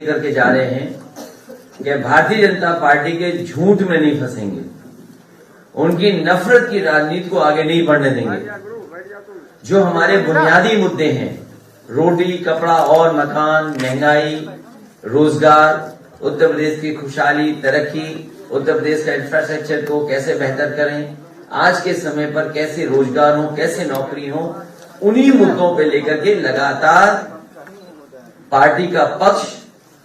करके जा रहे हैं कि भारतीय जनता पार्टी के झूठ में नहीं फंसेंगे, उनकी नफरत की राजनीति को आगे नहीं बढ़ने देंगे। जो हमारे बुनियादी मुद्दे हैं, रोटी, कपड़ा और मकान, महंगाई, रोजगार, उत्तर प्रदेश की खुशहाली, तरक्की, उत्तर प्रदेश का इंफ्रास्ट्रक्चर को कैसे बेहतर करें, आज के समय पर कैसे रोजगार हो, कैसे नौकरी हो, उन्हीं मुद्दों पे लेकर के लगातार पार्टी का पक्ष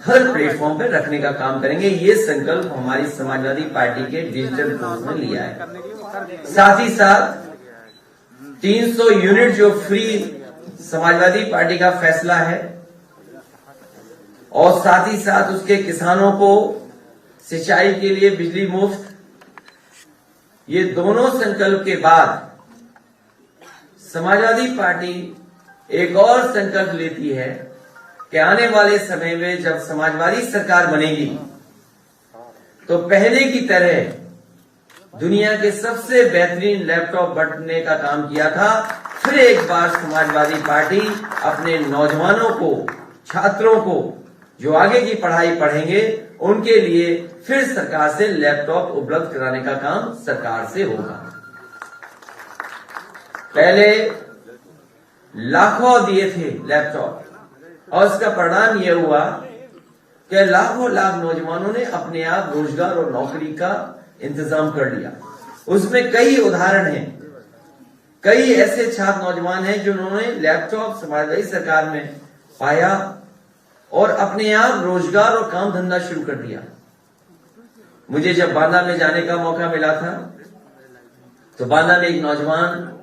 हर प्लेटफॉर्म पे रखने का काम करेंगे। ये संकल्प हमारी समाजवादी पार्टी के डिजिटल फोर्स ने लिया है। साथ ही साथ 300 यूनिट जो फ्री समाजवादी पार्टी का फैसला है और साथ ही साथ उसके किसानों को सिंचाई के लिए बिजली मुफ्त, ये दोनों संकल्प के बाद समाजवादी पार्टी एक और संकल्प लेती है कि आने वाले समय में जब समाजवादी सरकार बनेगी तो पहले की तरह दुनिया के सबसे बेहतरीन लैपटॉप बांटने का काम किया था, फिर एक बार समाजवादी पार्टी अपने नौजवानों को, छात्रों को जो आगे की पढ़ाई पढ़ेंगे उनके लिए फिर सरकार से लैपटॉप उपलब्ध कराने का काम सरकार से होगा। पहले लाखों दिए थे लैपटॉप और इसका परिणाम यह हुआ कि लाखों लाख नौजवानों ने अपने आप रोजगार और नौकरी का इंतजाम कर लिया। उसमें कई उदाहरण हैं, कई ऐसे छात्र नौजवान हैं जिन्होंने लैपटॉप समाजवादी सरकार में पाया और अपने आप रोजगार और काम धंधा शुरू कर दिया। मुझे जब बांदा में जाने का मौका मिला था तो बांदा में एक नौजवान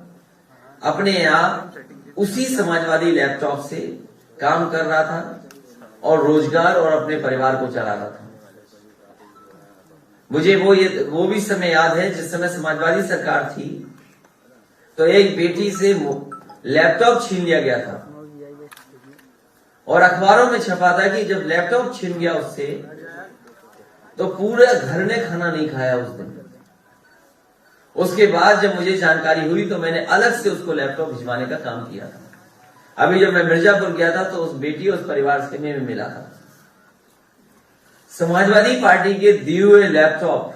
अपने आप उसी समाजवादी लैपटॉप से काम कर रहा था और रोजगार और अपने परिवार को चला रहा था। मुझे वो भी समय याद है जिस समय समाजवादी सरकार थी तो एक बेटी से लैपटॉप छीन लिया गया था और अखबारों में छपा था कि जब लैपटॉप छीन गया उससे तो पूरे घर ने खाना नहीं खाया उस दिन। उसके बाद जब मुझे जानकारी हुई तो मैंने अलग से उसको लैपटॉप भिजवाने का काम किया था। अभी जब मैं मिर्जापुर गया था तो उस बेटी और उस परिवार से मैं मिला था। समाजवादी पार्टी के दिए हुए लैपटॉप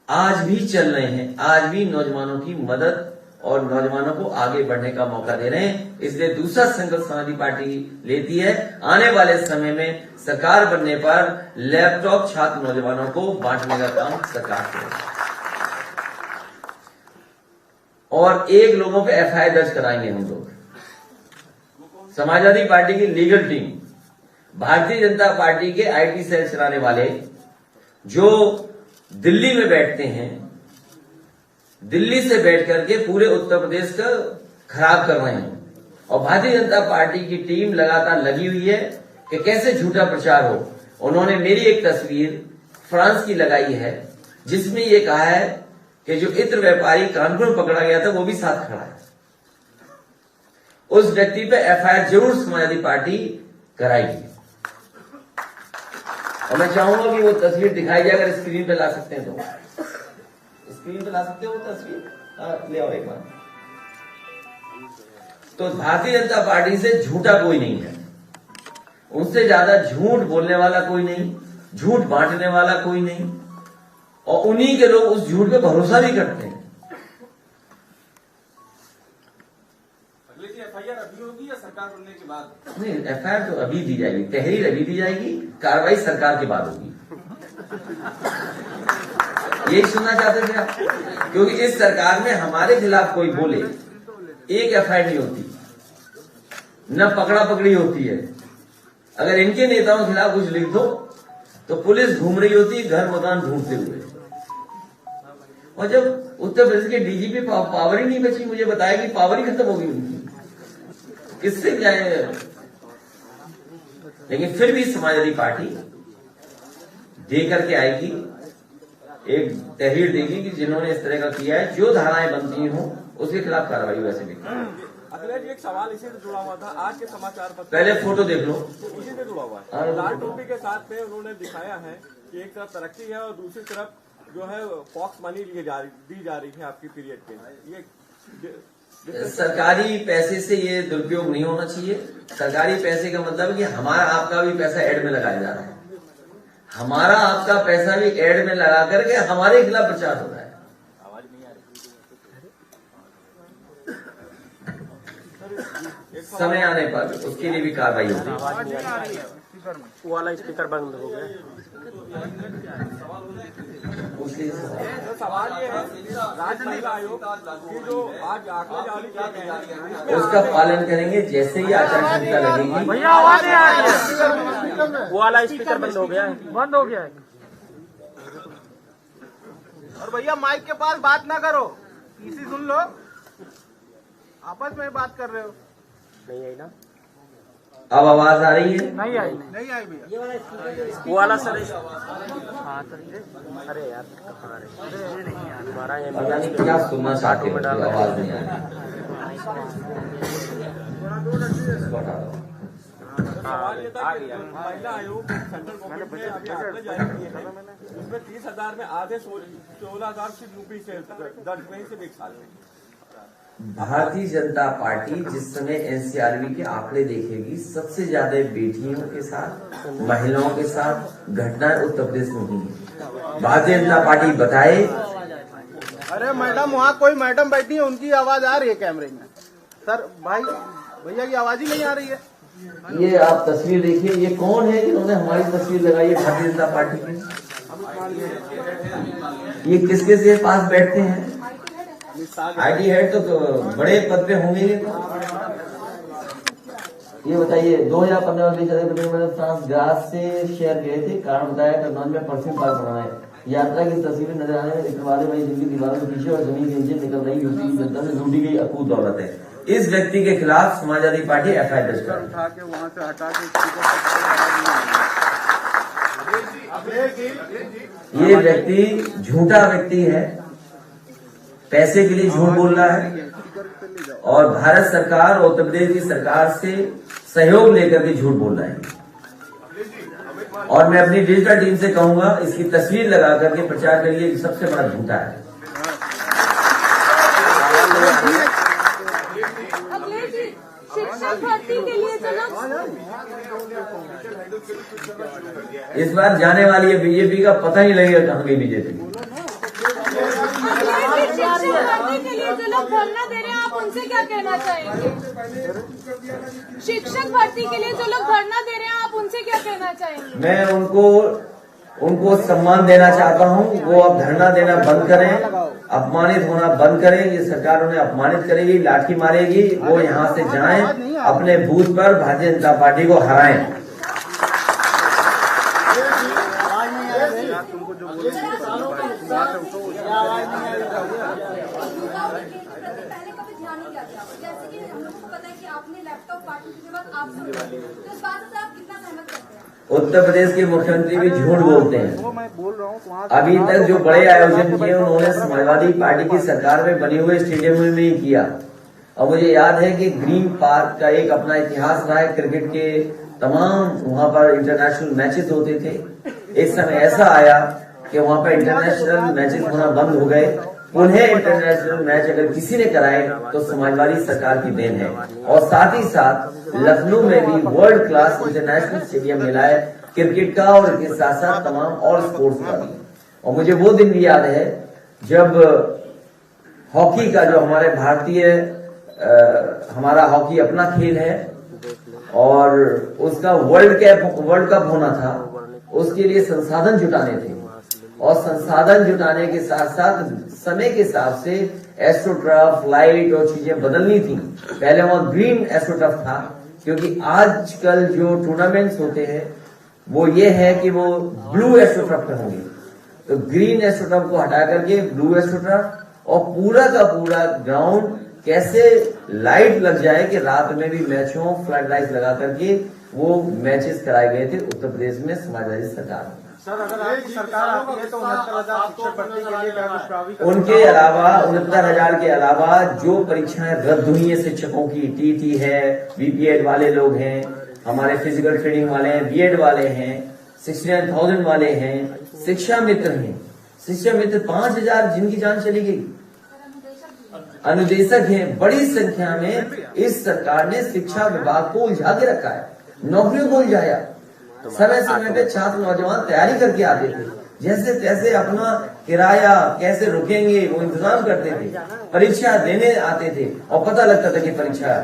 आज भी चल रहे हैं, आज भी नौजवानों की मदद और नौजवानों को आगे बढ़ने का मौका दे रहे हैं। इसलिए दूसरा संकल्प समाजवादी पार्टी लेती है, आने वाले समय में सरकार बनने पर लैपटॉप छात्र नौजवानों को बांटने का काम सरकार करेगी और एक लोगों पे एफआईआर दर्ज कराएंगे हम लोग। समाजवादी पार्टी की legal team, Bharatiya Janata party के आईटी सेल चलाने वाले जो दिल्ली में बैठते हैं, दिल्ली से बैठ करके पूरे उत्तर प्रदेश का खराब कर रहे हैं और भारतीय जनता पार्टी की टीम लगातार लगी हुई है कि कैसे झूठा प्रचार हो। उन्होंने मेरी एक तस्वीर फ्रांस की लगाई है जिसमें ये कहा है कि जो इत्र व्यापारी कानपुर में पकड़ा गया था वो भी साथ खड़ा है। उस व्यक्ति पे एफआईआर जरूर समाजवादी पार्टी कराएगी और मैं चाहूंगा कि वो तस्वीर दिखाई जाए। अगर स्क्रीन पे ला सकते हैं तो स्क्रीन पे ला सकते हो वो तस्वीर, ले आओ एक बार। तो भारतीय जनता पार्टी से झूठा कोई नहीं है, उनसे ज्यादा झूठ बोलने वाला कोई नहीं, झूठ बांटने वाला कोई नहीं और उन्हीं के लोग उस झूठ पे भरोसा भी करते हैं। एफआईआर अभी होगी या सरकार बनने के बाद? नहीं, एफआईआर तो अभी दी जाएगी, तहरीर अभी दी जाएगी, कार्रवाई सरकार के बाद होगी। यही सुनना चाहते थे आप? क्योंकि इस सरकार में हमारे खिलाफ कोई बोले एक एफआईआर नहीं होती, न पकड़ा पकड़ी होती है। अगर इनके नेताओं के खिलाफ कुछ लिख दो तो पुलिस घूम रही होती है घर मकान ढूंढते हुए। और जब उत्तर प्रदेश के डीजीपी पावर ही नहीं बची, मुझे बताया कि पावर ही खत्म होगी उनकी, किससे क्या है। लेकिन फिर भी समाजवादी पार्टी दे करके आएगी, एक तहरीर देगी कि जिन्होंने इस तरह का किया है, जो धाराएं बनती हों उसके खिलाफ कार्रवाई वैसे भी। अखिलेश जी, एक सवाल इसी से जुड़ा हुआ था। आज के समाचार पत्र पहले फोटो देख लो, इसी से जुड़ा हुआ है। लाल टोपी के साथ में उन्होंने दिखाया है कि एक तरफ तरक्की है और दूसरी तरफ जो है पॉक्स मनी दी जा रही है आपकी पीरियड पे। ये सरकारी पैसे से ये दुरुपयोग नहीं होना चाहिए। सरकारी पैसे का मतलब है कि हमारा आपका भी पैसा एड में लगाया जा रहा है, हमारा आपका पैसा भी एड में लगा करके हमारे खिलाफ प्रचार हो रहा है। समय आने पर उसके लिए भी कार्रवाई होगी। वो वाला स्पीकर बंद हो गया। तो सवाल ये है, राज्य महिला आयोग की जो आज आंकड़े जारी किए गए हैं उसका पालन करेंगे। जैसे ही आचार संहिता लगेगी, भैया आवाज नहीं आ रही है। वो वाला स्पीकर बंद हो गया है। बंद हो गया है। और भैया माइक के पास बात ना करो, इसी सुन लो, आपस में बात कर रहे हो। नहीं आई ना, अब आवाज आ रही है? नहीं आई। नहीं आई भैया। वो वाला सर, हाँ अरे यार कहाँ रहे हमारा ये पता नहीं क्या सुनना चाहते हो, आवाज नहीं आ रही। सवाल ये था कि महिला आयोग सेंट्रल गवर्नमेंट ने अभी आंकड़े जारी किए हैं, उसमें 30,000 में आधे 16,000 सिर्फ यूपी से दर्ज हुए सिर्फ एक साल में। भारतीय जनता पार्टी जिस समय एनसीआरबी के आंकड़े देखेगी, सबसे ज्यादा बेटियों के साथ, महिलाओं के साथ घटनाएं उत्तर प्रदेश में हुई है। भारतीय जनता पार्टी बताए। अरे मैडम, वहाँ कोई मैडम बैठी है, उनकी आवाज आ रही है कैमरे में। सर भाई, भैया की आवाज ही नहीं आ रही है। ये आप तस्वीर देखिए, ये कौन है जिन्होंने हमारी तस्वीर लगाई है भारतीय जनता पार्टी की? ये किसके से पास बैठते हैं? आईटी हेड तो बड़े पद पे होंगे। ये बताइए, 2015 में फ्रांस ग्रास से शेयर किए थे, कारण बताया कन्नौज में परफ्यूम पार्क बनाना है। यात्रा की तस्वीरें नजर आने में दिखवाने वाली जिनकी दीवारों के पीछे और जमीन के नीचे निकल रही यूपी की जनता से लूटी गई अकूत दौलत है। इस व्यक्ति के खिलाफ समाजवादी पार्टी एफआईआर दर्ज करेगी। उठा के वहाँ से हटा के ये व्यक्ति झूठा व्यक्ति है, पैसे के लिए झूठ बोल रहा है और भारत सरकार और उत्तर प्रदेश की सरकार से सहयोग लेकर के झूठ बोल रहा है। और मैं अपनी डिजिटल टीम से कहूंगा, इसकी तस्वीर लगा करके प्रचार करिए, सबसे बड़ा झूठा है। शिक्षक भर्ती के लिए इस बार जाने वाली है बीजेपी का, पता नहीं लगेगा कहाँ गई बीजेपी। शिक्षक भर्ती के लिए जो लोग धरना दे रहे हैं, आप उनसे क्या कहना चाहेंगे? शिक्षक भर्ती के लिए जो लोग धरना दे रहे हैं, आप उनसे क्या कहना चाहेंगे? मैं उनको सम्मान देना चाहता हूं। वो अब धरना देना बंद करें, अपमानित होना बंद करें। ये सरकार उन्हें अपमानित करेगी, लाठी मारेगी। वो यहाँ से जाएं, अपने बूथ पर भारतीय जनता पार्टी को हराएं। जैसे कि हम लोगों को पता है कि आपने लैपटॉप पार्टी के बाद आप तो इस बात से आप कितना सहमत करते हैं? उत्तर प्रदेश के मुख्यमंत्री भी झूठ बोलते हैं। वो मैं बोल रहा हूँ, अभी तक जो बड़े आयोजन किए उन्होंने समाजवादी पार्टी की सरकार में बने हुए स्टेडियम में ही किया। और मुझे याद है कि ग्रीन पार्क का एक अपना इतिहास रहा है, क्रिकेट के तमाम वहां पर इंटरनेशनल मैचेस होते थे। एक समय ऐसा आया कि वहां पर इंटरनेशनल मैचेस होना बंद हो गए। उन्हें इंटरनेशनल मैच अगर किसी ने कराए तो समाजवादी सरकार की देन है। और साथ ही साथ लखनऊ में भी वर्ल्ड क्लास इंटरनेशनल स्टेडियम मिला है क्रिकेट का, और इसके साथ साथ तमाम और स्पोर्ट्स का भी। और मुझे वो दिन भी याद है जब हॉकी का, जो हमारे भारतीय हमारा हॉकी अपना खेल है और उसका वर्ल्ड कप होना था, उसके लिए संसाधन जुटाने थे। और संसाधन जुटाने के साथ साथ समय के हिसाब से एस्ट्रोटर्फ, लाइट और चीजें बदलनी थी। पहले वहां ग्रीन एस्ट्रोटर्फ था, क्योंकि आजकल जो टूर्नामेंट्स होते हैं वो ये है कि वो ब्लू एस्ट्रोटर्फ पे होंगे। तो ग्रीन एस्ट्रोटर्फ को हटा करके ब्लू एस्ट्रोटर्फ, और पूरा का पूरा ग्राउंड कैसे लाइट लग जाए कि रात में भी मैच हो, फ्लड लाइट लगा करके वो मैचेस कराए गए थे उत्तर प्रदेश में समाजवादी सरकार। सर अगर आपकी सरकार आती है तो 69,000 शिक्षक भर्ती के लिए क्या कुछ प्राविधिक? उनके अलावा 69,000 के अलावा जो परीक्षाएं रद्द हुई है शिक्षकों की, टीटी है, बीपीएड वाले लोग हैं, हमारे फिजिकल ट्रेनिंग वाले हैं, बीएड वाले हैं, 69,000 वाले हैं, शिक्षा मित्र हैं। शिक्षा मित्र 5,000 जिनकी जान चली गई। अनुदेशक हैं, बड़ी संख्या में इस सरकार ने शिक्षा विभाग को उलझा के रखा है, नौकरियों को उलझाया। समय समय पे छात्र नौजवान तैयारी करके आते थे, जैसे तैसे अपना किराया कैसे रुकेंगे वो इंतजाम करते थे, परीक्षा देने आते थे और पता लगता था कि परीक्षा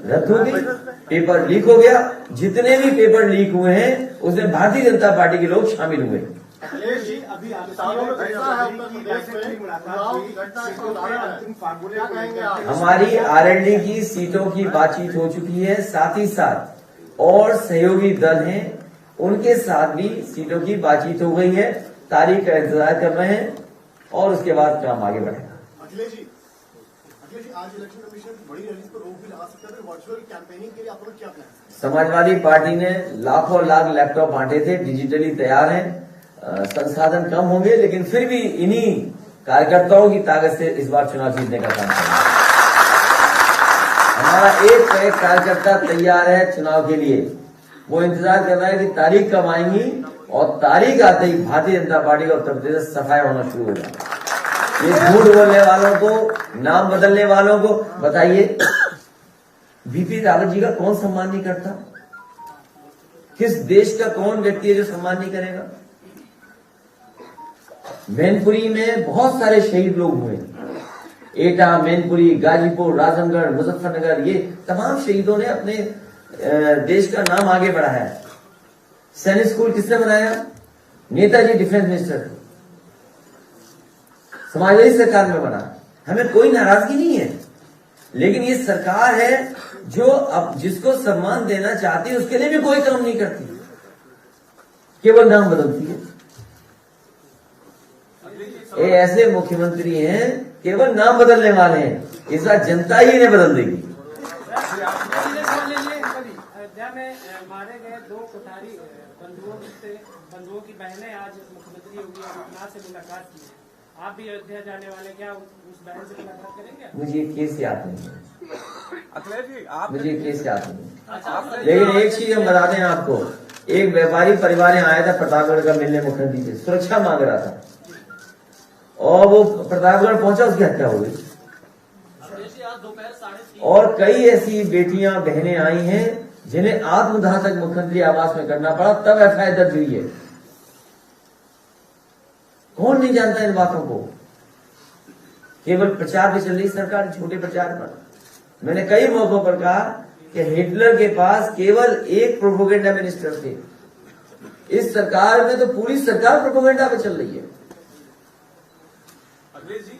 रद्द हो गई, पेपर लीक हो गया। जितने भी पेपर लीक हुए हैं उसमें भारतीय जनता पार्टी के लोग शामिल हुए। हमारी आरएलडी की सीटों की बातचीत हो चुकी है, साथ ही साथ और सहयोगी दल हैं उनके साथ भी सीटों की बातचीत हो गई है। तारीख का इंतजार कर रहे हैं और उसके बाद काम आगे बढ़ेगा। अखिलेश जी आज इलेक्शन कमीशन बड़ी रैली पर रोक भी लगा सकता है, वर्चुअल कैंपेनिंग के लिए आप लोग क्या प्लान है? समाजवादी पार्टी ने लाखों लाख लैपटॉप बांटे थे, डिजिटली तैयार हैं। संसाधन कम होंगे लेकिन फिर भी इन्हीं कार्यकर्ताओं की ताकत से इस बार चुनाव जीतने का काम करेंगे। हमारा एक कार्यकर्ता तैयार है चुनाव के लिए, वो इंतजार कर रहा है कि तारीख कब आएंगी और तारीख आते ही भारतीय जनता पार्टी का उत्तर प्रदेश सफाया होना शुरू हो जाए। ये झूठ बोलने वालों को, नाम बदलने वालों को बताइए, बीपी रावत जी का कौन सम्मान नहीं करता? किस देश का कौन व्यक्ति है जो सम्मान नहीं करेगा? मैनपुरी में बहुत सारे शहीद लोग हुए, एटा, मैनपुरी, गाजीपुर, राजनगढ़, मुजफ्फरनगर, ये तमाम शहीदों ने अपने देश का नाम आगे बढ़ाया। सैनिक स्कूल किसने बनाया? नेताजी डिफेंस मिनिस्टर थे, समाजवादी सरकार में बना। हमें कोई नाराजगी नहीं है, लेकिन ये सरकार है जो अब जिसको सम्मान देना चाहती है उसके लिए भी कोई काम नहीं करती, केवल नाम बदलती है। ये ऐसे मुख्यमंत्री हैं केवल नाम बदलने वाले हैं, इस बार जनता ही इन्हें बदल देगी। अयोध्या में मारे गए 2 कोठारी बंधुओं की बहनें आज मुख्यमंत्री योगी आदित्यनाथ से मुलाकात की है। आप भी अयोध्या जाने वाले, क्या उस बहन से मुलाकात करेंगे? मुझे केस याद नहीं है, अखिलेश जी आप मुझे केस याद नहीं है। लेकिन एक चीज हम बता दें आपको, एक व्यापारी परिवार यहाँ आया था प्रतापगढ़ का मिलने मुख्यमंत्री से, सुरक्षा मांग रहा था और वो प्रतापगढ़ पहुंचा, उसकी हत्या हो गई। और कई ऐसी बेटियां बहनें आई हैं जिन्हें आत्मदाह तक मुख्यमंत्री आवास में करना पड़ा, तब एफआईआर दर्ज हुई है। कौन नहीं जानता इन बातों को? केवल प्रचार पे चल रही सरकार, छोटे प्रचार पर। मैंने कई मौकों पर कहा कि हिटलर के पास केवल एक प्रोपोगेंडा मिनिस्टर थे, इस सरकार में तो पूरी सरकार प्रोपोगेंडा पे चल रही है। अखिलेश जी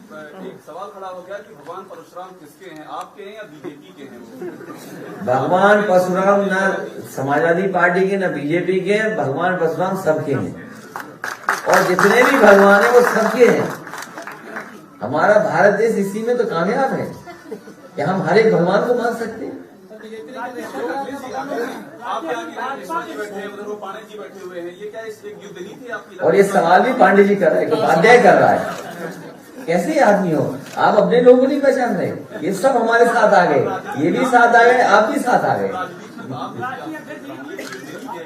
एक सवाल खड़ा हो गया कि भगवान परशुराम किसके हैं, आपके हैं या बीजेपी के हैं? भगवान परशुराम न समाजवादी पार्टी के न बीजेपी के हैं, भगवान परशुराम सबके हैं और जितने भी भगवान हैं वो सबके हैं। हमारा भारत देश इसी में तो कामयाब है कि हम हर एक भगवान को मान सकते हैं। और ये सवाल भी पांडे जी कर रहे हैं, उपाध्याय कर रहा है। कैसे आदमी हो आप, अपने लोगों को नहीं पहचान रहे? ये सब हमारे साथ आ गए, ये भी साथ आ गए, आप भी साथ आ गए।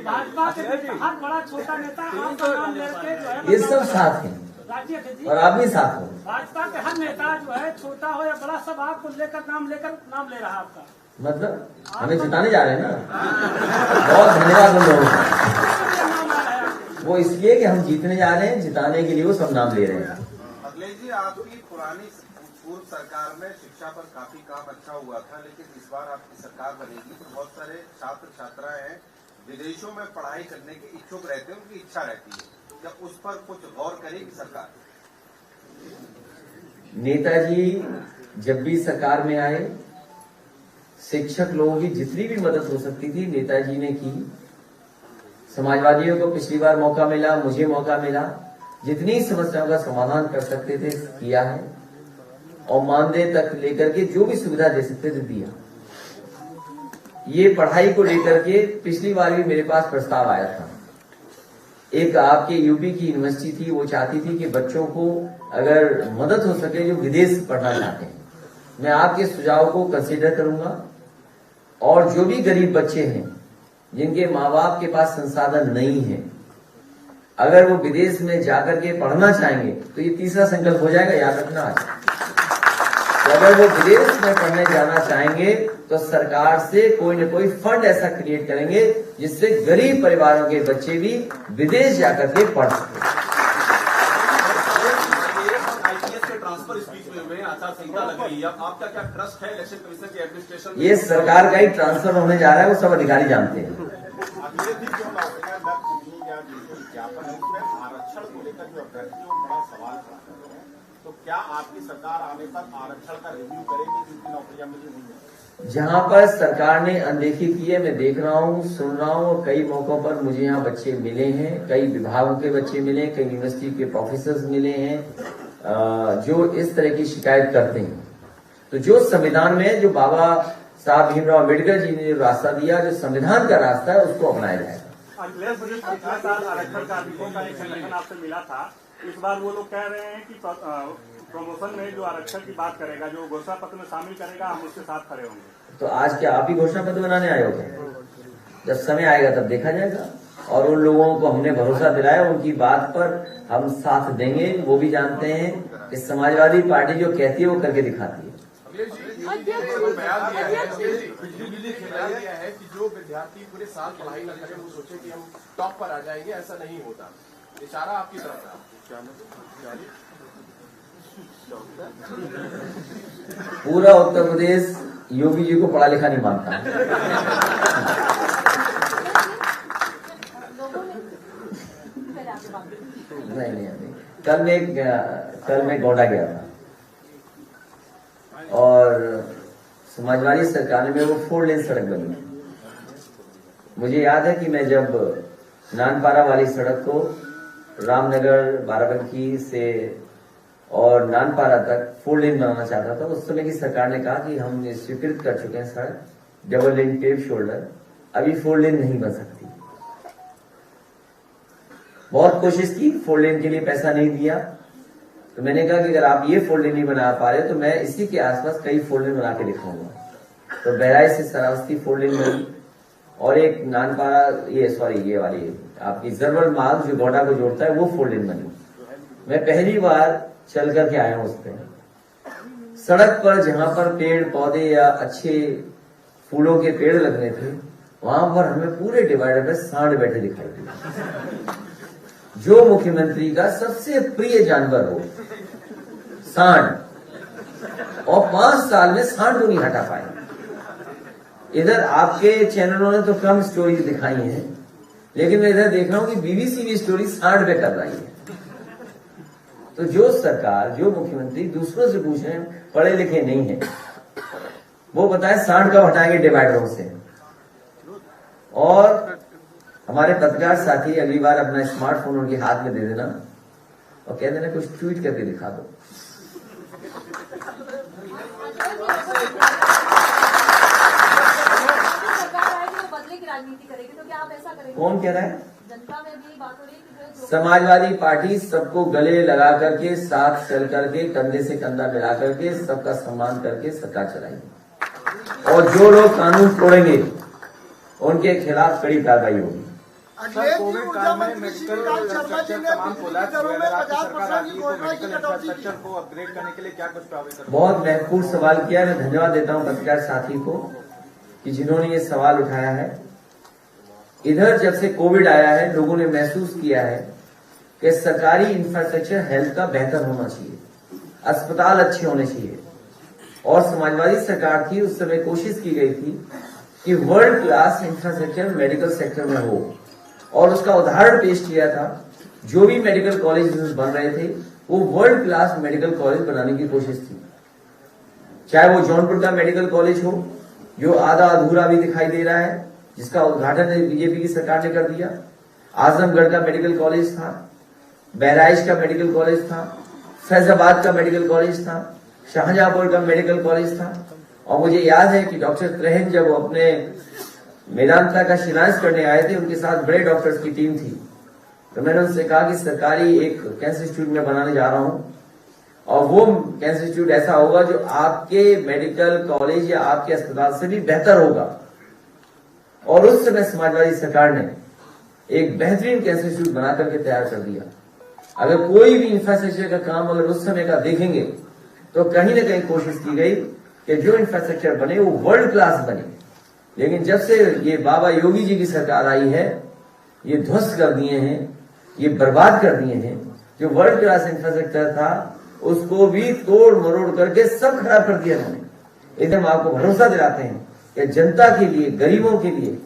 भाजपा के हर बड़ा छोटा नेता आपका नाम लेके जो है, ये सब साथ हैं और आप भी साथ हो। भाजपा के हर नेता जो है, छोटा हो या बड़ा, सब आपको लेकर नाम ले रहा है आपका। मतलब हमें जिताने जा रहे हैं ना, बहुत धन्यवाद उन लोगों का। वो इसलिए कि हम जीतने जा रहे हैं, जिताने के लिए वो सब नाम ले रहे हैं। अखिलेश जी आपकी पुरानी पूर्व सरकार में शिक्षा पर काफी काम अच्छा हुआ था, लेकिन इस बार आपकी सरकार बनेगी तो बहुत सारे छात्र छात्राएं हैं विदेशों में पढ़ाई करने के इच्छुक रहते हैं, उनकी इच्छा रहती है, क्या उस पर कुछ गौर करेगी सरकार? नेताजी जब भी सरकार में आए, शिक्षक लोगों की जितनी भी मदद हो सकती थी नेताजी ने की। समाजवादियों को पिछली बार मौका मिला, मुझे मौका मिला, जितनी समस्याओं का समाधान कर सकते थे किया है और मानदेय तक लेकर के जो भी सुविधा दे सकते थे दिया। ये पढ़ाई को लेकर के पिछली बार भी मेरे पास प्रस्ताव आया था। एक आपके यूपी की यूनिवर्सिटी थी, वो चाहती थी कि बच्चों को अगर मदद हो सके जो विदेश पढ़ना चाहते हैं, मैं आपके सुझाव को कंसीडर करूंगा और जो भी गरीब बच्चे हैं जिनके माँ बाप के पास संसाधन नहीं है, अगर वो विदेश में जाकर के पढ़ना चाहेंगे तो ये तीसरा संकल्प हो जाएगा, याद रखना। कि अगर वो विदेश में पढ़ने जाना चाहेंगे तो सरकार से कोई न कोई फंड ऐसा क्रिएट करेंगे जिससे गरीब परिवारों के बच्चे भी विदेश जाकर के पढ़ सकें। आईपीएस के ट्रांसफर इस बीच में हुए हैं, आचार संहिता लग रही है, आपका क्या ट्रस्ट है इलेक्शन कमीशन के एडमिनिस्ट्रेशन में? ये सरकार का ही ट्रांसफर होने जा रहा है, वो सब अधिकारी जानते हैं। आरक्षण को लेकर जो अभ्यर्थी बड़ा सवाल खड़ा कर रहे हैं, तो क्या आपकी सरकार आने पर आरक्षण का रिव्यू करेगी जिनकी नौकरियां मिली हुई हैं? जहां पर सरकार ने अनदेखी की है, मैं देख रहा हूं, सुन रहा हूं, कई मौकों पर मुझे यहाँ बच्चे मिले हैं, कई विभागों के बच्चे मिले, कई यूनिवर्सिटी के प्रोफेसर मिले हैं जो इस तरह की शिकायत करते हैं। तो जो संविधान में जो बाबा साहब भीमराव अम्बेडकर जी ने जो रास्ता दिया, जो संविधान का रास्ता है, उसको अपनाया जाएगा। अखिलेश जी, पिछले साल आरक्षण कार्मिकों का एक संगठन आपसे मिला था, इस बार वो लोग कह रहे हैं कि प्रमोशन में जो आरक्षण की बात करेगा, जो घोषणा पत्र में शामिल करेगा, हम उसके साथ खड़े होंगे। तो आज क्या आप ही घोषणा पत्र बनाने आए हो? जब समय आएगा तब देखा जाएगा। और उन लोगों को हमने भरोसा दिलाया, उनकी बात पर हम साथ देंगे। वो भी जानते हैं कि समाजवादी पार्टी जो कहती है वो करके दिखाती है। बयान दिया है कि जो विद्यार्थी पूरे साल पढ़ाई न करें वो सोचे कि हम टॉप पर आ जाएंगे, ऐसा नहीं होता। इशारा आपकी तरफ है। पूरा उत्तर प्रदेश योगी जी को पढ़ा लिखा नहीं मानता। नहीं। कल मैं गोंडा गया था और समाजवादी सरकार में वो 4 लेन सड़क बनी। मुझे याद है कि मैं जब नानपारा वाली सड़क को रामनगर, बाराबंकी से और नानपारा तक 4 लेन बनाना चाहता था, उस समय की सरकार ने कहा कि हम स्वीकृत कर चुके हैं सड़क, डबल लेन पेव शोल्डर, अभी 4 लेन नहीं बन सकती। बहुत कोशिश की, 4 लेन के लिए पैसा नहीं दिया। तो मैंने कहा कि अगर आप ये 4 लेन नहीं बना पा रहे तो मैं इसी के आसपास कई 4 लेन बना के दिखाऊंगा। तो बहराइच से सरावस्ती 4 लेन बनी और एक नानपारा ये वाली आपकी जरवल मार्ग जो गोंडा को जोड़ता है वो 4 लेन बनी। मैं पहली बार चल करके आया हूं उस पर। सड़क पर जहां पर पेड़ पौधे या अच्छे फूलों के पेड़ लगने थे, वहां पर हमें पूरे डिवाइडर में सांड बैठे दिखाई दिए। जो मुख्यमंत्री का सबसे प्रिय जानवर हो, सांड, और 5 साल में सांड को नहीं हटा पाए। इधर आपके चैनलों ने तो कम स्टोरी दिखाई है, लेकिन मैं इधर देख रहा हूं कि बीबीसी भी स्टोरी सांड पे कर रही है। तो जो सरकार, जो मुख्यमंत्री दूसरों से पूछ रहे हैं, पढ़े लिखे नहीं है, वो बताए सांड कब हटाएंगे डिवाइडरों से। और हमारे पत्रकार साथी अगली बार अपना स्मार्टफोन उनके हाथ में दे देना और कह देना कुछ ट्वीट करके दिखा दो। बदले की राजनीति करेगी, तो क्या आप ऐसा करेंगे? कौन कह रहा है? जनता में भी बात हो रही है कि समाजवादी पार्टी सबको गले लगा करके, साथ चल करके, कंधे से कंधा मिला करके, सबका सम्मान करके सरकार चलाएगी। और जो लोग कानून तोड़ेंगे उनके खिलाफ कड़ी कार्रवाई होगी। कोविड काल में मेडिकल इंफ्रास्ट्रक्चर तमाम कोलैप्स हुए, अगर आपकी सरकार आती है तो मेडिकल इंफ्रास्ट्रक्चर को अपग्रेड करने के लिए क्या कुछ प्रावधान? बहुत महत्वपूर्ण सवाल किया। मैं धन्यवाद देता हूं पत्रकार साथी को कि जिन्होंने ये सवाल उठाया है। इधर जब से कोविड आया है, लोगों ने महसूस किया है कि सरकारी इंफ्रास्ट्रक्चर हेल्थ का बेहतर होना चाहिए, अस्पताल अच्छे होने चाहिए। और समाजवादी सरकार थी, उस समय कोशिश की गई थी कि world class infrastructure medical sector में हो, और उसका उदाहरण पेश किया था। जो भी मेडिकल कॉलेज बन रहे थे वो वर्ल्ड क्लास मेडिकल कॉलेज बनाने की कोशिश थी। चाहे वो जौनपुर का मेडिकल कॉलेज हो, जो आधा अधूरा भी दिखाई दे रहा है, जिसका उद्घाटन बीजेपी की सरकार ने कर दिया। आजमगढ़ का मेडिकल कॉलेज था, बहराइच का मेडिकल कॉलेज था, फैजाबाद का मेडिकल कॉलेज था, शाहजहांपुर का मेडिकल कॉलेज था। और मुझे याद है कि डॉक्टर त्रेहन जब अपने मेदांता का शिलान्यास करने आए थे, उनके साथ बड़े डॉक्टर्स की टीम थी। तो मैंने उनसे कहा कि सरकारी एक कैंसर इंस्टीट्यूट में बनाने जा रहा हूं, और वो कैंसर इंस्टीट्यूट ऐसा होगा जो आपके मेडिकल कॉलेज या आपके अस्पताल से भी बेहतर होगा। और उस समय समाजवादी सरकार ने एक बेहतरीन कैंसर इंस्टीट्यूट बना करके तैयार कर दिया। अगर कोई भी इंफ्रास्ट्रक्चर का काम अगर उस समय का देखेंगे तो कहीं ना कहीं कोशिश की गई कि जो इंफ्रास्ट्रक्चर बने वो वर्ल्ड क्लास बने। लेकिन जब से ये बाबा योगी जी की सरकार आई है, ये ध्वस्त कर दिए हैं, ये बर्बाद कर दिए हैं। जो वर्ल्ड क्लास इंफ्रास्ट्रक्चर था उसको भी तोड़ मरोड़ करके सब खराब कर दिया उन्होंने। इसलिए हम आपको भरोसा दिलाते हैं कि जनता के लिए, गरीबों के लिए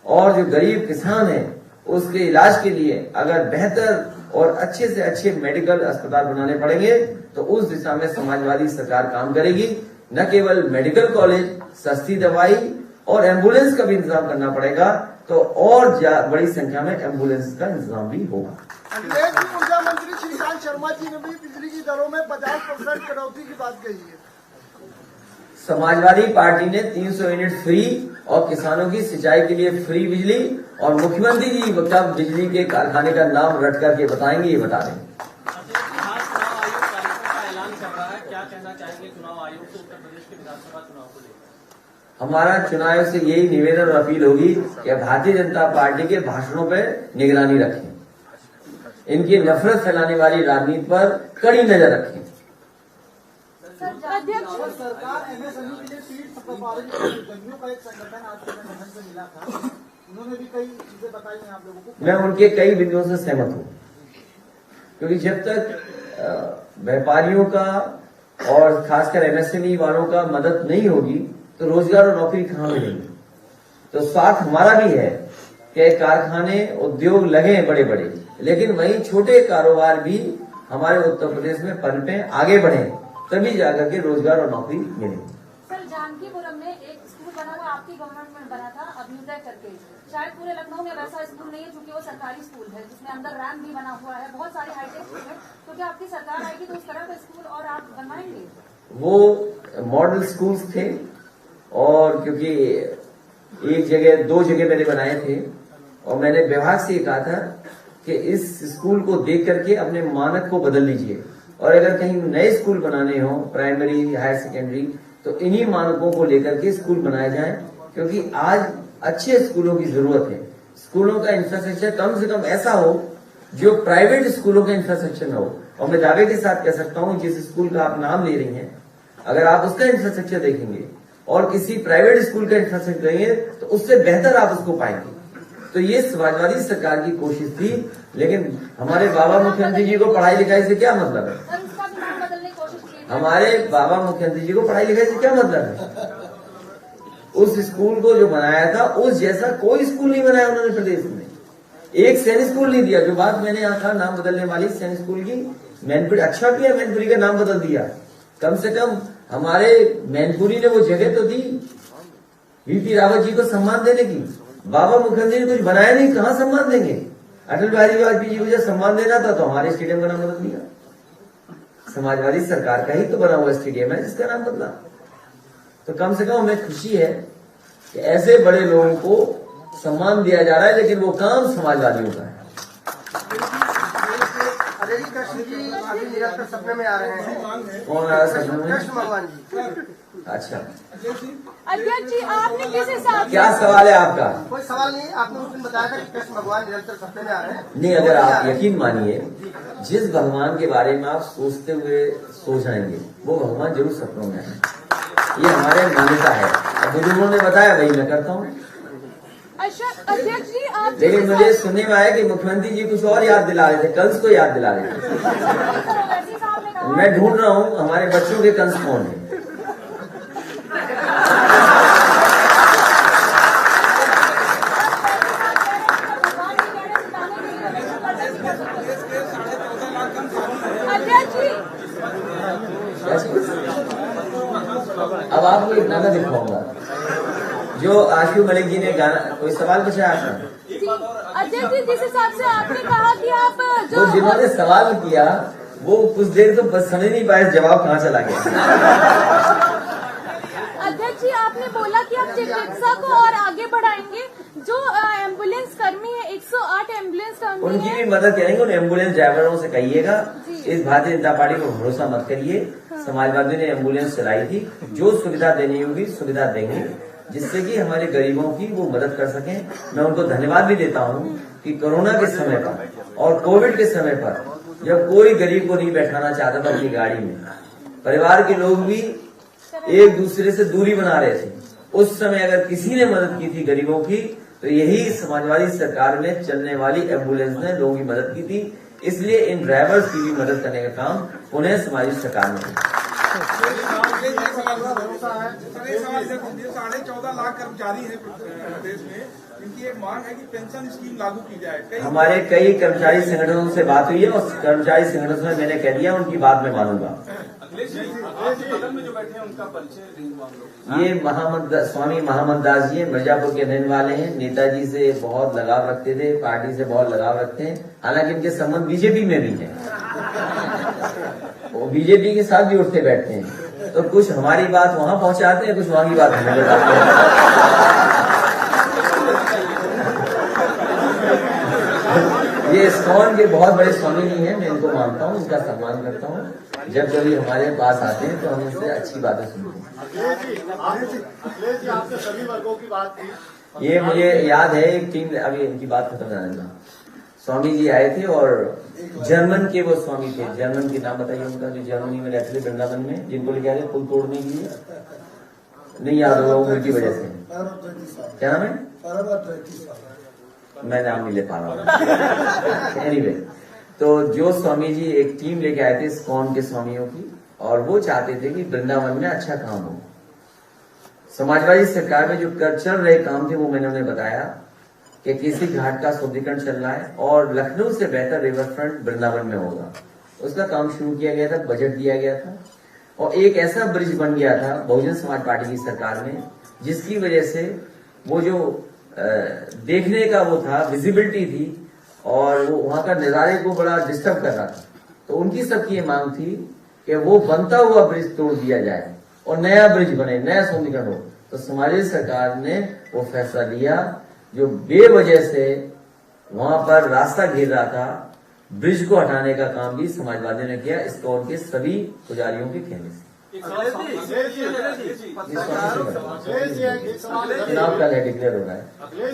और जो गरीब किसान है उसके इलाज के लिए अगर बेहतर और अच्छे से अच्छे मेडिकल अस्पताल बनाने पड़ेंगे तो उस दिशा में समाजवादी सरकार काम करेगी। न केवल मेडिकल कॉलेज, सस्ती दवाई और एम्बुलेंस का भी इंतजाम करना पड़ेगा, तो और बड़ी संख्या में एम्बुलेंस का इंतजाम भी होगा। ऊर्जा मंत्री श्रीकांत शर्मा जी ने भी बिजली की दरों में 50% कटौती की बात कही है। समाजवादी पार्टी ने 300 यूनिट फ्री और किसानों की सिंचाई के लिए फ्री बिजली, और मुख्यमंत्री जी कब बिजली के कारखाने का नाम रट करके बताएंगे, ये बता देंगे। क्या कहना चाहेंगे चुनाव आयोग से उत्तर प्रदेश के विधानसभा चुनाव को लेकर? हमारा चुनाव से यही निवेदन और अपील होगी कि भारतीय जनता पार्टी के भाषणों पर निगरानी रखें, इनकी नफरत फैलाने वाली राजनीति पर कड़ी नजर रखें। सरकार एमएसएमई के लिए सीट जंगियों का एक संगठन आपके संगठन से मिला था, उन्होंने भी कई चीजें बताई हैं आप लोगों को। मैं उनके कई बिंदुओं से सहमत हूं, क्योंकि जब तक व्यापारियों का और खासकर एमएसएमई वालों का मदद नहीं होगी तो रोजगार और नौकरी कहां मिलेंगी। तो साथ हमारा भी है कि कारखाने, उद्योग लगे बड़े बड़े, लेकिन वहीं छोटे कारोबार भी हमारे उत्तर प्रदेश में पनपे, आगे बढ़े, तभी जाकर के रोजगार और नौकरी मिलेगी। सर, जानकीपुरम में एक स्कूल बना हुआ आपकी गवर्नमेंट में बना था अभ्युदय करके, शायद पूरे लखनऊ में वैसा स्कूल नहीं है क्योंकि वो सरकारी स्कूल है जिसमें अंदर रैम्प भी बना हुआ है, बहुत सारे हाईटेक स्कूल है। तो क्या आपकी सरकार आएगी तो उस तरह का स्कूल और आप बनवाएंगे? वो मॉडल स्कूल्स थे, और क्योंकि एक जगह, 2 जगह मैंने बनाए थे, और मैंने विभाग से कहा था कि इस स्कूल को देख करके अपने मानक को बदल लीजिए, और अगर कहीं नए स्कूल बनाने हो, प्राइमरी, हायर सेकेंडरी, तो इन्हीं मानकों को लेकर के स्कूल बनाए जाएं, क्योंकि आज अच्छे स्कूलों की जरूरत है। स्कूलों का इंफ्रास्ट्रक्चर कम से कम ऐसा हो जो प्राइवेट स्कूलों का इंफ्रास्ट्रक्चर न हो। और मैं दावे के साथ कह सकता हूं, जिस स्कूल का आप नाम ले रही हैं, अगर आप उसका इंफ्रास्ट्रक्चर देखेंगे और किसी प्राइवेट स्कूल का इंफ्रास्ट्रक्चर देंगे तो उससे बेहतर आप उसको पाएंगे। तो ये समाजवादी सरकार की कोशिश थी, लेकिन हमारे बाबा मुख्यमंत्री जी को पढ़ाई लिखाई से क्या मतलब है? हमारे बाबा मुख्यमंत्री जी को पढ़ाई लिखाई से क्या मतलब है? उस स्कूल को जो बनाया था उस जैसा कोई स्कूल नहीं बनाया उन्होंने प्रदेश में। एक सैनिक स्कूल नहीं दिया। जो बात मैंने यहाँ कहा नाम बदलने वाली सैनिक स्कूल की, मैनपुरी अच्छा किया, मैनपुरी का नाम बदल दिया। कम से कम हमारे मैनपुरी ने वो जगह तो दी वीपी रावत जी को सम्मान देने की। बाबा मुखर्जी ने कुछ बनाया नहीं, कहाँ सम्मान देंगे? अटल बिहारी वाजपेयी जी को जब सम्मान देना था तो हमारे स्टेडियम का नाम बदल दिया। समाजवादी सरकार का ही तो बना हुआ स्टेडियम है जिसका नाम बदला। तो कम से कम हमें खुशी है कि ऐसे बड़े लोगों को सम्मान दिया जा रहा है, लेकिन वो काम समाजवादियों का है। कृष्ण जी अभी निरंतर सपने में आ रहे हैं। कौन आ रहा है सपने में? कृष्ण भगवान जी। अच्छा, अध्यक्ष जी आपने किस हिसाब क्या सवाल है आपका? कोई सवाल नहीं, आपने उस दिन बताया था कि कृष्ण भगवान निरंतर सपने में आ रहे हैं। नहीं, अगर आप यकीन मानिए, जिस भगवान के बारे में आप सोचते हुए सो जाएंगे वो भगवान जरूर सपनों में है। ये हमारे मान्यता है। अब बुजुर्गों ने बताया वही मैं करता हूँ। अध्यक्ष जी आप लेकिन मुझे सुनने में आया कि मुख्यमंत्री जी कुछ और याद दिला रहे थे, कंस को याद दिला रहे थे। मैं ढूंढ रहा हूँ हमारे बच्चों के कंस कौन है। अब आपको एक गाना दिखाऊंगा जो आशु मलिक जी ने गाना। कोई सवाल पूछा आपने? अध्यक्ष जी जिस हिसाब से आपने कहा कि आप जो जिन्होंने सवाल किया वो कुछ देर तो बस समझ नहीं पाए जवाब कहाँ चला गया। अध्यक्ष जी आपने बोला कि आप चिकित्सा को और आगे बढ़ाएंगे। जो एम्बुलेंस कर्मी है, 108 एम्बुलेंस कर्मी उनकी भी मदद करेंगे। उन एम्बुलेंस ड्राइवरों से कहिएगा इस भारतीय जनता पार्टी को भरोसा मत करिए। समाजवादी ने एम्बुलेंस चलाई थी, जो सुविधा देनी होगी सुविधा देंगे, जिससे कि हमारे गरीबों की वो मदद कर सकें। मैं उनको धन्यवाद भी देता हूँ कि कोरोना के समय पर और कोविड के समय पर जब कोई गरीब को नहीं बैठाना चाहता था अपनी गाड़ी में, परिवार के लोग भी एक दूसरे से दूरी बना रहे थे। उस समय अगर किसी ने मदद की थी गरीबों की, तो यही समाजवादी सरकार में चलने वाली एम्बुलेंस ने लोगों की मदद की थी। इसलिए इन ड्राइवर्स की भी मदद करने का काम पुनः समाजवादी सरकार ने किया। 14.5 लाख कर्मचारी है प्रदेश में, इनकी एक मांग है कि पेंशन स्कीम लागू की जाए। हमारे कई कर्मचारी संगठनों से बात हुई है और कर्मचारी संगठनों में मैंने कह दिया उनकी बात मैं मानूंगा। अखिलेश जी, आपके बगल में जो बैठे हैं उनका परिचय नहीं हुआ हम लोग। ये स्वामी महामत दास जी मिर्जापुर के रहने वाले हैं। नेताजी से बहुत लगाव रखते थे, पार्टी से बहुत लगाव रखते हैं। हालांकि इनके संबंध बीजेपी में भी है, वो बीजेपी के साथ भी उठते बैठते हैं। तो कुछ हमारी बात वहां पहुंचाते हैं, कुछ वहां की बात हमें बताते हैं। ये इस्कॉन के बहुत बड़े स्वामी नहीं है, मैं इनको मानता हूँ, इनका सम्मान करता हूँ। जब कभी हमारे पास आते हैं तो हम उनसे अच्छी बातें सुनते हैं। अखिलेश जी, आपने सभी वर्गों की बात की। ये मुझे याद है एक टीम, अभी इनकी बात खत्म जाने का, स्वामी जी आए थे और जर्मन के वो स्वामी थे। जर्मन के नाम बताइए उनका, जो जर्मनी में रहते थे वृंदावन में, जिनको लेके आए थे पुल तोड़ने के लिए। नहीं याद होगा उम्र की वजह से। क्या नाम है? मैं नाम नहीं ले पा रहा हूँ। एनीवे, तो जो स्वामी जी एक टीम लेके आए थे इस्कॉन के स्वामियों की, और वो चाहते थे कि वृंदावन में अच्छा काम हो। समाजवादी सरकार में जो चल रहे काम थे वो मैंने उन्हें बताया कि केसी घाट का शुद्धिकरण चल रहा है और लखनऊ से बेहतर रिवर फ्रंट वृंदावन में होगा। उसका काम शुरू किया गया था, बजट दिया गया था और एक ऐसा ब्रिज बन गया था बहुजन समाज पार्टी की सरकार में, जिसकी वजह से वो जो देखने का वो था, विजिबिलिटी थी, और वो वहां का नजारे को बड़ा डिस्टर्ब कर रहा था। तो उनकी सबकी ये मांग थी कि वो बनता हुआ ब्रिज तोड़ दिया जाए और नया ब्रिज बने, नया सौंदर्यीकरण हो। तो समाजवादी सरकार ने वो फैसला लिया, जो बेवजह से वहां पर रास्ता घेर रहा था, ब्रिज को हटाने का काम भी समाजवादियों ने किया, इसको उनके सभी पुजारियों के कहने से। चुनाव कल है, डिक्लेयर हो रहा है,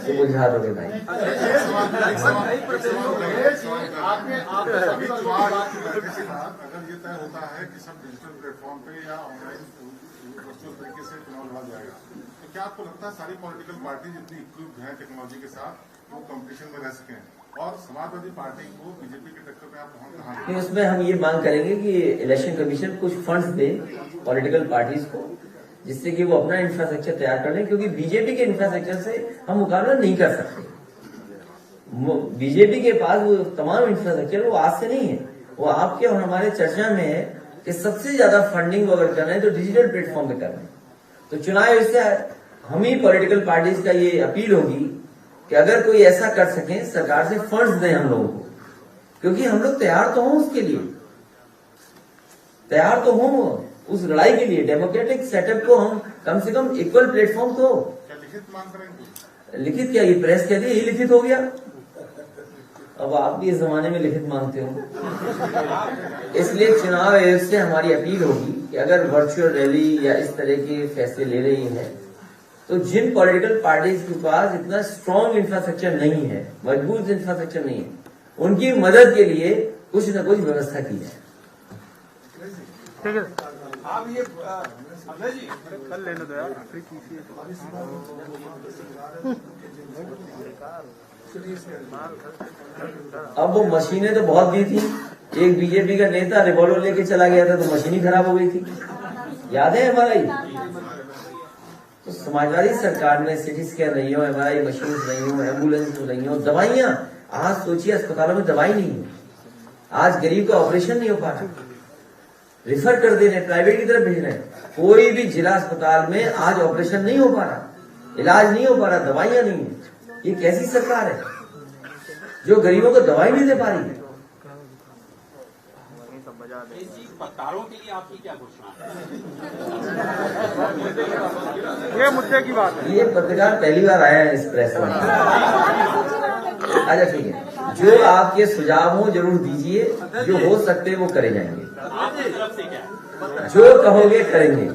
तो बुझा दोगे भाई। अगर ये तय होता है कि सब डिजिटल प्लेटफॉर्म पे या ऑनलाइन वर्चुअल तरीके से चुनाव लड़ा जाएगा, तो क्या आपको लगता है सारी पॉलिटिकल पार्टी जितनी इक्विप्ड है टेक्नोलॉजी के साथ, वो कंपटीशन में रह सकें और समाजवादी पार्टी को बीजेपी के टक्कर में आप कहाँ? उसमें हम ये मांग करेंगे कि इलेक्शन कमीशन कुछ फंड्स दे पॉलिटिकल पार्टीज को, जिससे कि वो अपना इंफ्रास्ट्रक्चर तैयार कर लें, क्योंकि बीजेपी के इंफ्रास्ट्रक्चर से हम मुकाबला नहीं कर सकते। बीजेपी के पास वो तमाम इंफ्रास्ट्रक्चर वो आज से नहीं है, वो आपके और हमारे चर्चा में है कि सबसे ज्यादा फंडिंग अगर करना है तो डिजिटल प्लेटफॉर्म पे करना है। तो चुनाव इससे हम ही पॉलिटिकल पार्टीज का ये अपील होगी कि अगर कोई ऐसा कर सके, सरकार से फंड्स दें हम लोगों को, क्योंकि हम लोग तैयार तो हों उसके लिए, तैयार तो हों उस लड़ाई के लिए। डेमोक्रेटिक सेटअप को हम कम से कम इक्वल प्लेटफॉर्म तो लिखित मांग करेंगे। लिखित क्या, ये प्रेस कहती है ये लिखित हो गया। अब आप भी इस जमाने में लिखित मांगते हो। इसलिए चुनाव आयोग से हमारी अपील होगी कि अगर वर्चुअल रैली या इस तरह के फैसले ले रही है, तो जिन पॉलिटिकल पार्टीज के पास इतना स्ट्रॉन्ग इंफ्रास्ट्रक्चर नहीं है, मजबूत इंफ्रास्ट्रक्चर नहीं है, उनकी मदद के लिए कुछ न कुछ व्यवस्था की जाए। ठीक है, आप ये अजय जी कल लेने दो यार। अब वो मशीनें तो बहुत दी थी, एक बीजेपी का नेता रिवॉल्वर लेके चला गया था तो मशीन ही खराब हो गई थी, याद है हमारा ही। तो समाजवादी सरकार ने सिटी स्कैन नहीं हो, एमआरआई मशीन नहीं हो, एम्बुलेंस नहीं हो, दवाइयां, आज सोचिए अस्पतालों में दवाई नहीं है, आज गरीब का ऑपरेशन नहीं हो पा रहा, रिफर कर दे रहे, प्राइवेट की तरफ भेज रहे हैं। कोई भी जिला अस्पताल में आज ऑपरेशन नहीं हो पा रहा, इलाज नहीं हो पा रहा, दवाइयां नहीं है। ये कैसी सरकार है जो गरीबों को दवाई नहीं दे पा रही है? पत्रकारों के लिए आपकी क्या घोषणा है? ये मुद्दे की बात है। ये पत्रकार पहली बार आया है इस प्रेस में। अच्छा ठीक है, जो आपके सुझाव हो जरूर दीजिए, जो हो सकते वो करे जाएंगे, आपकी तरफ से क्या जो कहोगे करेंगे।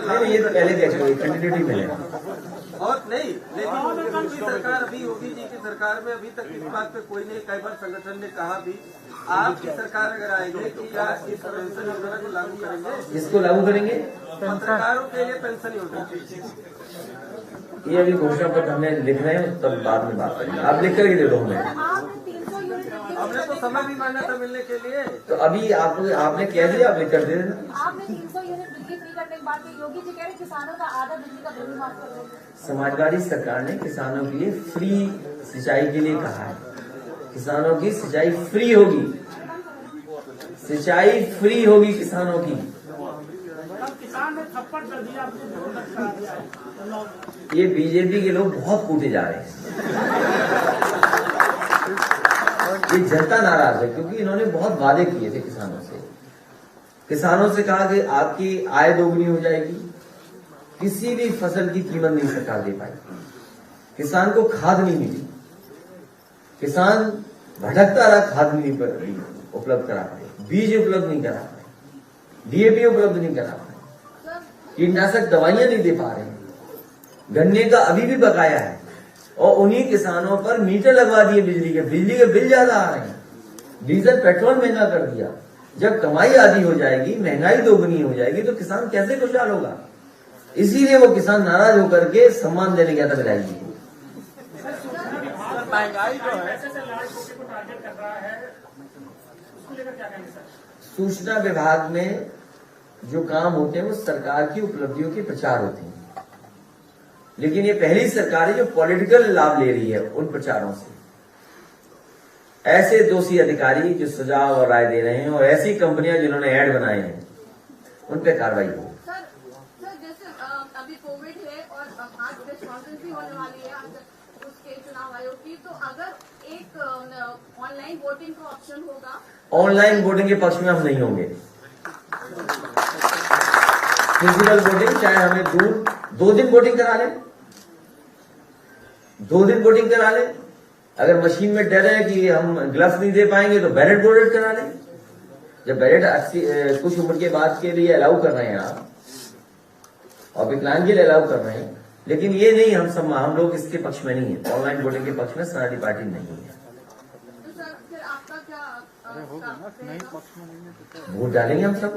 नहीं, ये तो पहले कह चुके, कंटिन्यूटी में है। बहुत नहीं, लेकिन उनकी सरकार अभी योगी जी की सरकार में अभी तक इस बात पे कोई नहीं, कई बार संगठन ने कहा भी आपकी सरकार अगर आएगी कि या इस पेंशन योजना को लागू करेंगे। इसको लागू करेंगे पत्रकारों के लिए पेंशन योजना, ये अभी घोषणा पत्र हमें लिख रहे हैं, तब बाद में बात करेंगे। आप लिख करके दे दो हमें। हमने तो समय भी मांगा था मिलने के लिए। तो अभी आपने कह दिया, आप लिख कर दे देना। आपने 300 यूनिट बिजली फ्री करने के बाद योगी जी कह रहे किसानों का आधा बिजली का बिल माफ कर देंगे। समाजवादी सरकार ने किसानों के लिए फ्री सिंचाई के लिए कहा है। किसानों की सिंचाई फ्री होगी, सिंचाई फ्री होगी किसानों की। किसान ने थप्पड़ कर दिया, ये बीजेपी के लोग बहुत कूटे जा रहे हैं। ये जनता नाराज है क्योंकि इन्होंने बहुत वादे किए थे किसानों से। किसानों से कहा कि आपकी आय दोगुनी हो जाएगी, किसी भी फसल की कीमत नहीं सरकार दे पाई, किसान को खाद नहीं मिली, किसान भटकता रहा, खाद नहीं उपलब्ध करा पाए, बीज उपलब्ध नहीं करा पाए, डीएपी उपलब्ध नहीं करा पाए, कीटनाशक दवाइयां नहीं दे पा रहे हैं, गन्ने का अभी भी बकाया है और उन्हीं किसानों पर मीटर लगवा दिए बिजली के बिल ज्यादा आ रहे हैं, डीजल पेट्रोल महंगा कर दिया। जब कमाई आधी हो जाएगी, महंगाई दोगुनी हो जाएगी तो किसान कैसे खुशहाल होगा? इसीलिए वो किसान नाराज होकर के सम्मान देने गया था विधायक जी को। महंगाई जो है सूचना विभाग में जो काम होते हैं वो सरकार की उपलब्धियों के प्रचार होते हैं, लेकिन ये पहली सरकार है जो पॉलिटिकल लाभ ले रही है उन प्रचारों से। ऐसे दोषी अधिकारी जो सुझाव और राय दे रहे हैं और ऐसी कंपनियां जिन्होंने ऐड बनाए हैं उन पे कार्रवाई हो। सर जैसे अभी कोविड है और आज प्रेस कॉन्फ्रेंस भी होने वाली है उसके चुनाव आयोग की, तो अगर एक ऑनलाइन वोटिंग का ऑप्शन होगा। ऑनलाइन वोटिंग के पक्ष में हम नहीं होंगे। फिजिकल वोटिंग चाहे हमें दूर 2 दिन वोटिंग करा लें, 2 दिन वोटिंग करा लें। अगर मशीन में डर है कि हम ग्लव्स नहीं दे पाएंगे तो बैलेट वोट करा लें। जब बैलेट कुछ उम्र के बाद के लिए अलाउ कर रहे हैं आप और विकलांग के लिए अलाउ कर रहे हैं, लेकिन ये नहीं हम लोग इसके पक्ष में नहीं है, ऑनलाइन वोटिंग के पक्ष में समाजवादी पार्टी नहीं है। तो सर फिर आपका क्या वोट डालेंगे हम सब।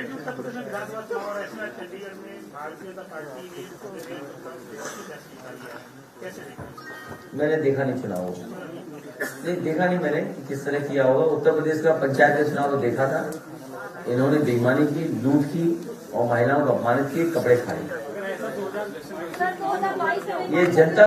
उत्तर प्रदेश में विधानसभा चुनाव और ऐसे चंडीगढ़ में भारतीय जनता पार्टी ने कैसे देखा? मैंने देखा नहीं चुनाव, नहीं देखा नहीं मैंने किस तरह किया होगा। उत्तर प्रदेश का पंचायत का चुनाव तो देखा था, इन्होंने बेईमानी की, लूट की और महिलाओं को अपमानित किए, कपड़े खाए। ये जनता